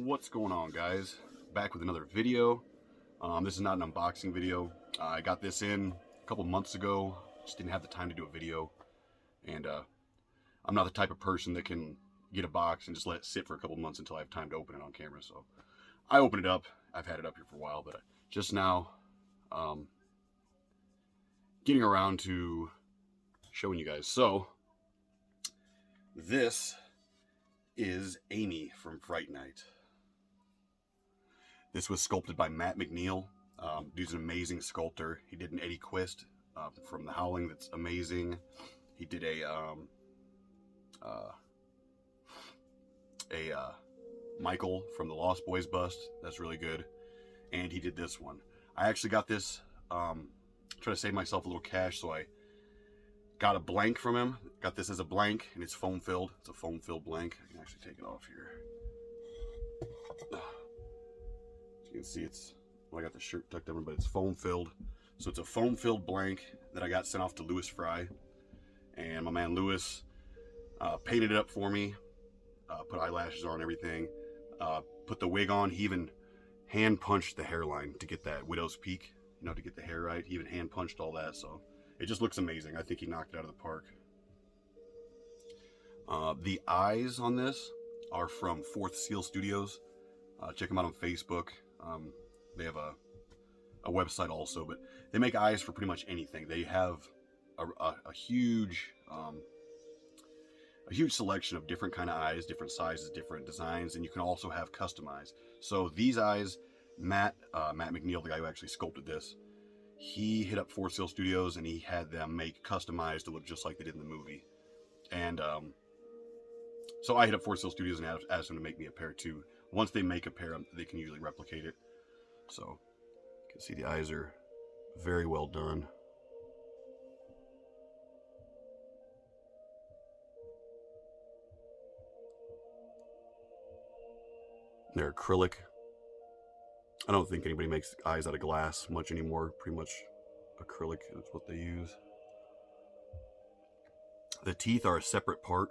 What's going on, guys? Back with another video. This is not an unboxing video. I got this in a couple months ago. Just didn't have the time to do a video. And I'm not the type of person that can get a box and just let it sit for a couple months until I have time to open it on camera. So I opened it up. I've had it up here for a while, but just now getting around to showing you guys. So this is Amy from Fright Night. This was sculpted by Matt McNeil. Dude's an amazing sculptor. He did an Eddie Quist from The Howling that's amazing. He did a Michael from the Lost Boys bust. That's really good. And he did this one. I actually got this, trying to save myself a little cash, so I got a blank from him. Got this as a blank, and it's foam filled. It's a foam filled blank. I can actually take it off here. As you can see, I got the shirt tucked under, but it's foam filled. So it's a foam filled blank that I got sent off to Lewis Frye. And my man Lewis painted it up for me, put eyelashes on and everything, put the wig on. He even hand punched the hairline to get that widow's peak, to get the hair right. He even hand punched all that, so it just looks amazing. I think he knocked it out of the park. The eyes on this are from Fourth Seal Studios. Check them out on Facebook. They have a website also, but they make eyes for pretty much anything. They have a huge selection of different kind of eyes, different sizes, different designs, and you can also have customized. So these eyes, Matt McNeil, the guy who actually sculpted this, he hit up Fourth Seal Studios and he had them make customized to look just like they did in the movie. And so I hit up Fourth Seal Studios and asked them to make me a pair too. Once they make a pair, they can usually replicate it. So you can see the eyes are very well done. They're acrylic. I don't think anybody makes eyes out of glass much anymore. Pretty much acrylic is what they use. The teeth are a separate part.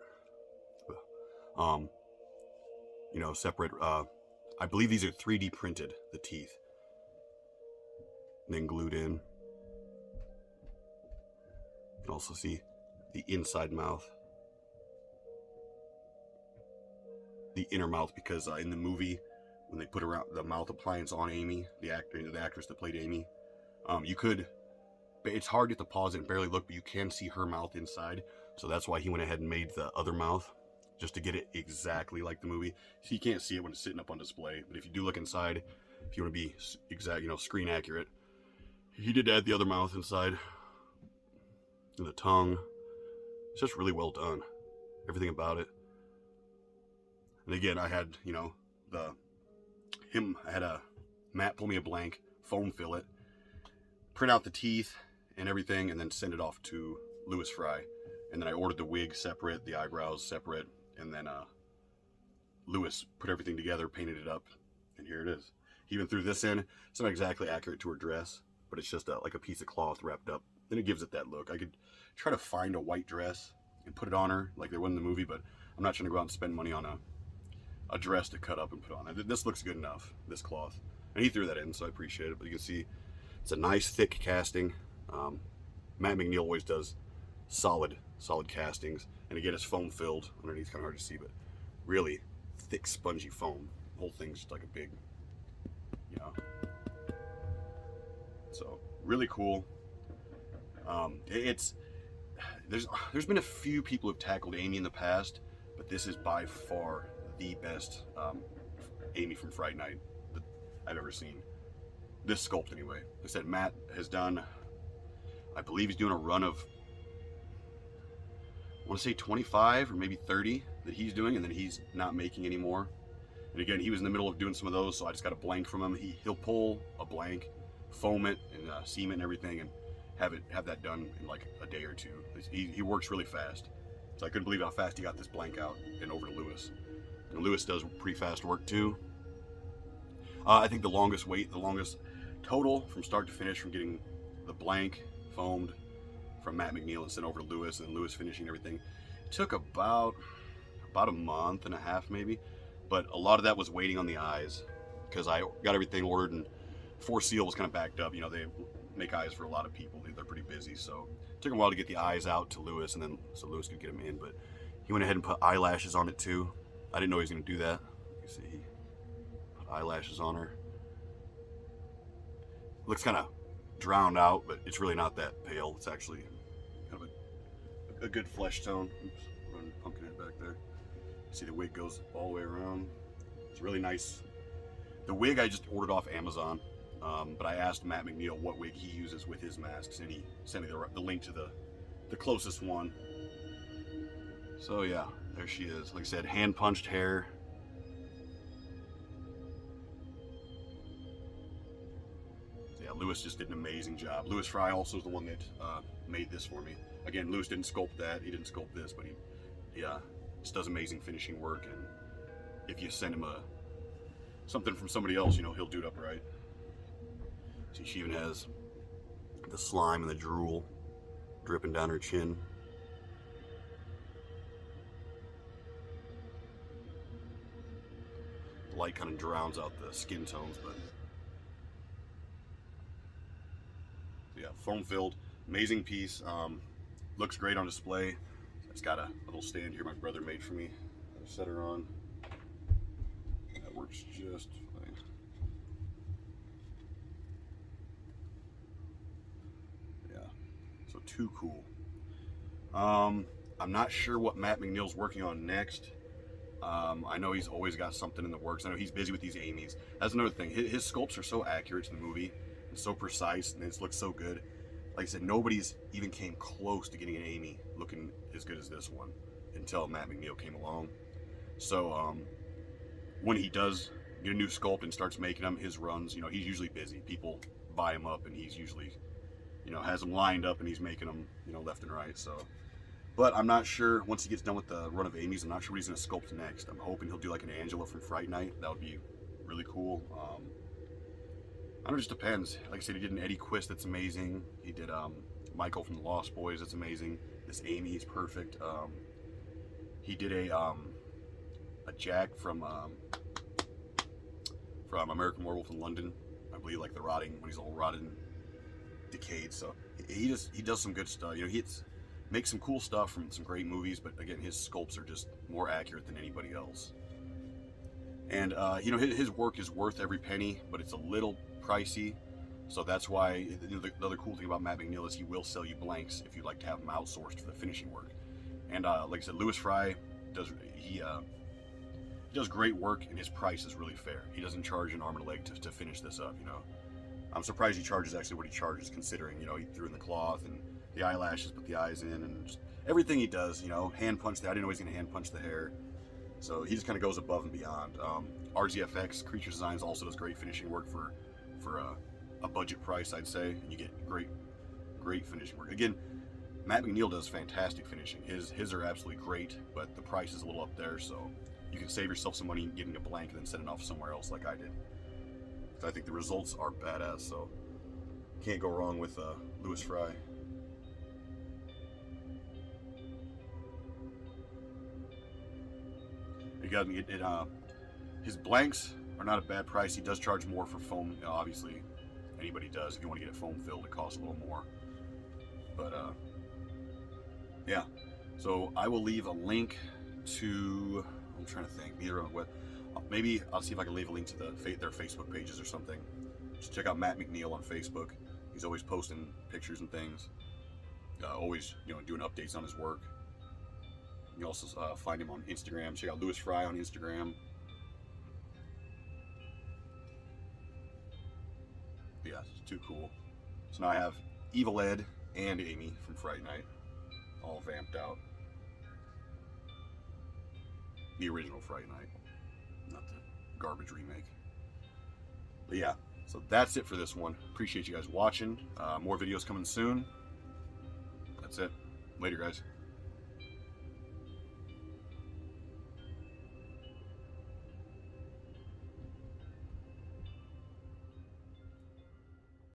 Separate. I believe these are 3D printed, the teeth. And then glued in. You can also see the inside mouth. The inner mouth, because in the movie, when they put around the mouth appliance on Amy, the actress that played Amy, it's hard to get to pause it and barely look, but you can see her mouth inside. So that's why he went ahead and made the other mouth, just to get it exactly like the movie. So you can't see it when it's sitting up on display, but if you do look inside, if you want to be exact, screen accurate, he did add the other mouth inside, and the tongue. It's just really well done, everything about it. And again, I had, I had a Matt pull me a blank, foam fill it, print out the teeth and everything, and then send it off to Lewis Frye. And then I ordered the wig separate, the eyebrows separate, and then Lewis put everything together, painted it up, and here it is. He even threw this in. It's not exactly accurate to her dress, but it's just like a piece of cloth wrapped up. Then it gives it that look. I could try to find a white dress and put it on her like there was in the movie, but I'm not trying to go out and spend money on a dress to cut up and put on. This looks good enough, this cloth. And he threw that in, so I appreciate it. But you can see it's a nice thick casting. Matt McNeil always does solid castings. And again, it's foam filled underneath, kind of hard to see, but really thick, spongy foam. The whole thing's just like a big, So really cool. There's been a few people who've tackled Amy in the past, but this is by far the best Amy from Fright Night that I've ever seen. This sculpt anyway. Like I said, Matt has done, I believe he's doing a run of, I want to say 25 or maybe 30 that he's doing, and then he's not making anymore. And again, he was in the middle of doing some of those, so I just got a blank from him. He'll pull a blank, foam it, and seam it and everything, and have that done in like a day or two. He works really fast. So I couldn't believe how fast he got this blank out and over to Lewis. And Lewis does pretty fast work too. I think the longest total from start to finish, from getting the blank foamed from Matt McNeil and sent over to Lewis, and Lewis finishing everything, it took about a month and a half maybe. but a lot of that was waiting on the eyes because I got everything ordered and 4Seal was kind of backed up. You know, they make eyes for a lot of people. They're pretty busy, so it took a while to get the eyes out to Lewis, and then so Lewis could get them in. But he went ahead and put eyelashes on it too. I didn't know he was going to do that. You see, he put eyelashes on her. Looks kind of drowned out, but it's really not that pale. It's actually kind of a good flesh tone. Oops, running Pumpkinhead back there. See, the wig goes all the way around. It's really nice. The wig I just ordered off Amazon, but I asked Matt McNeil what wig he uses with his masks, and he sent me the link to the closest one. So yeah, there she is. Like I said, hand punched hair. Yeah, Lewis just did an amazing job. Lewis Frye also is the one that made this for me. Again, Lewis didn't sculpt that. He didn't sculpt this, but he just does amazing finishing work. And if you send him something from somebody else, you know, he'll do it up right. See, she even has the slime and the drool dripping down her chin. The light kind of drowns out the skin tones, but yeah, foam filled, amazing piece. Looks great on display. It's got a little stand here my brother made for me. I set her on. That works just fine. Yeah, so too cool. I'm not sure what Matt McNeil's working on next. I know he's always got something in the works. I know he's busy with these Amy's. That's another thing. His sculpts are so accurate to the movie and so precise, and it looks so good. Like I said, nobody's even came close to getting an Amy looking as good as this one until Matt McNeil came along. So when he does get a new sculpt and starts making them, his runs, you know, he's usually busy. People buy him up, and he's usually, you know, has them lined up, and he's making them, you know, left and right. So, but I'm not sure, once he gets done with the run of Amy's, I'm not sure what he's going to sculpt next. I'm hoping he'll do like an Angela from Fright Night. That would be really cool. I don't know, it just depends. Like I said, he did an Eddie Quist that's amazing. He did Michael from the Lost Boys, that's amazing. This Amy is perfect. He did a Jack from American Werewolf in London. I believe, like the rotting, when he's all rotted and decayed. So he does some good stuff. You know, he makes some cool stuff from some great movies, but again, his sculpts are just more accurate than anybody else. And you know, his work is worth every penny, but it's a little pricey. So that's why, you know, the other cool thing about Matt McNeil is he will sell you blanks if you'd like to have them outsourced for the finishing work. And like I said, Lewis Frye does great work, and his price is really fair. He doesn't charge an arm and a leg to finish this up. You know, I'm surprised he charges actually what he charges, considering, you know, he threw in the cloth and the eyelashes, put the eyes in, and just everything he does. You know, hand punch I didn't know he was gonna hand punch the hair. So he just kind of goes above and beyond. RZFX Creature Designs also does great finishing work for a budget price, I'd say, and you get great finishing work. Again, Matt McNeil does fantastic finishing. His are absolutely great, but the price is a little up there, so you can save yourself some money getting a blank and then sending it off somewhere else like I did. I think the results are badass, so can't go wrong with Lewis Frye. You got me. His blanks are not a bad price. He does charge more for foam. You know, obviously, anybody does. If you want to get it foam filled, it costs a little more. But yeah. So I will leave a link to. I'm trying to think. Either on what. Maybe I'll see if I can leave a link to their Facebook pages or something. Just check out Matt McNeil on Facebook. He's always posting pictures and things. Always, you know, doing updates on his work. You can also find him on Instagram. Check out Lewis Frye on Instagram. But yeah, it's too cool. So now I have Evil Ed and Amy from Fright Night all vamped out. The original Fright Night, not the garbage remake. But yeah, so that's it for this one. Appreciate you guys watching. More videos coming soon. That's it. Later, guys.